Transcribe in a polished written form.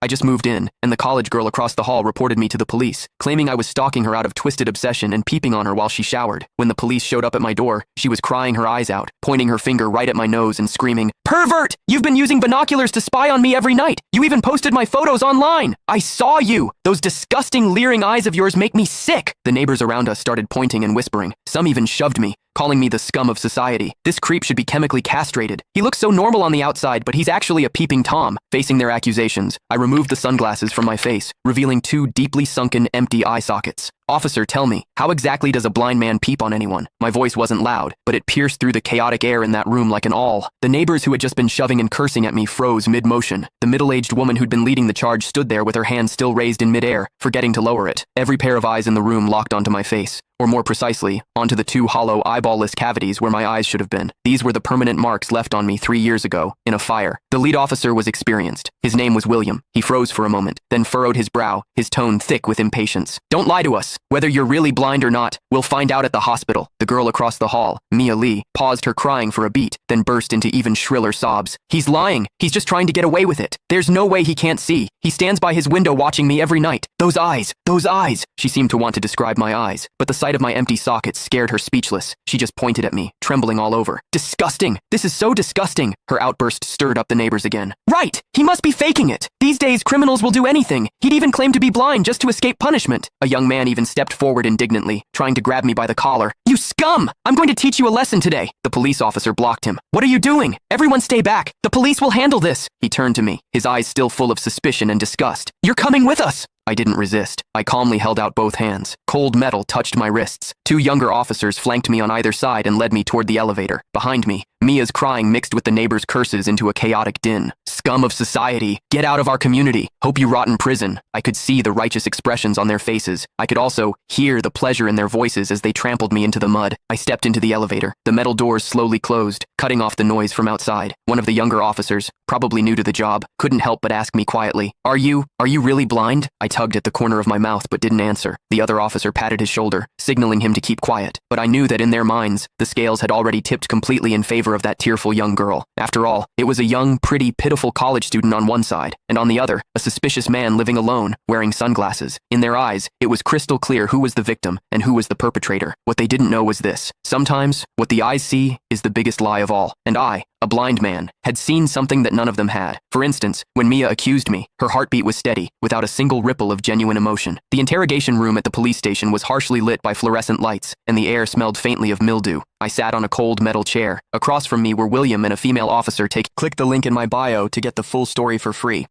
I just moved in, and the college girl across the hall reported me to the police, claiming I was stalking her out of twisted obsession and peeping on her while she showered. When the police showed up at my door, she was crying her eyes out, pointing her finger right at my nose and screaming, "Pervert! You've been using binoculars to spy on me every night! You even posted my photos online! I saw you! Those disgusting leering eyes of yours make me sick!" The neighbors around us started pointing and whispering. Some even shoved me, calling me the scum of society. This creep should be chemically castrated. He looks so normal on the outside, but he's actually a peeping Tom. Facing their accusations, I removed the sunglasses from my face, revealing two deeply sunken, empty eye sockets. "Officer, tell me, how exactly does a blind man peep on anyone?" My voice wasn't loud, but it pierced through the chaotic air in that room like an awl. The neighbors who had just been shoving and cursing at me froze mid-motion. The middle-aged woman who'd been leading the charge stood there with her hand still raised in mid-air, forgetting to lower it. Every pair of eyes in the room locked onto my face, or more precisely, onto the two hollow, eyeball-less cavities where my eyes should have been. These were the permanent marks left on me 3 years ago, in a fire. The lead officer was experienced. His name was William. He froze for a moment, then furrowed his brow, his tone thick with impatience. "Don't lie to us. Whether you're really blind or not, we'll find out at the hospital." The girl across the hall, Mia Lee, paused her crying for a beat, then burst into even shriller sobs. "He's lying. He's just trying to get away with it. There's no way he can't see. He stands by his window watching me every night. Those eyes, those eyes." She seemed to want to describe my eyes, but the sight of my empty sockets scared her speechless. She just pointed at me, trembling all over. "Disgusting! This is so disgusting!" Her outburst stirred up the neighbors again. "Right! He must be faking it! These days, criminals will do anything. He'd even claim to be blind just to escape punishment." A young man even stepped forward indignantly, trying to grab me by the collar. "You scum! I'm going to teach you a lesson today." The police officer blocked him. "What are you doing? Everyone stay back. The police will handle this." He turned to me, his eyes still full of suspicion and disgust. "You're coming with us." I didn't resist. I calmly held out both hands. Cold metal touched my wrists. Two younger officers flanked me on either side and led me toward the elevator. Behind me, Mia's crying mixed with the neighbors' curses into a chaotic din. "Scum of society! Get out of our community! Hope you rot in prison!" I could see the righteous expressions on their faces. I could also hear the pleasure in their voices as they trampled me into the mud. I stepped into the elevator. The metal doors slowly closed, cutting off the noise from outside. One of the younger officers, probably new to the job, couldn't help but ask me quietly, Are you really blind?" I tugged at the corner of my mouth but didn't answer. The other officer patted his shoulder, signaling him to keep quiet. But I knew that in their minds, the scales had already tipped completely in favor of that tearful young girl. After all, it was a young, pretty, pitiful college student on one side, and on the other, a suspicious man living alone, wearing sunglasses. In their eyes, it was crystal clear who was the victim and who was the perpetrator. What they didn't know was this: sometimes, what the eyes see is the biggest lie of all. And I, a blind man, had seen something that none of them had. For instance, when Mia accused me, her heartbeat was steady, without a single ripple of genuine emotion. The interrogation room at the police station was harshly lit by fluorescent lights, and the air smelled faintly of mildew. I sat on a cold metal chair. Across from me were William and a female officer. Click the link in my bio to get the full story for free.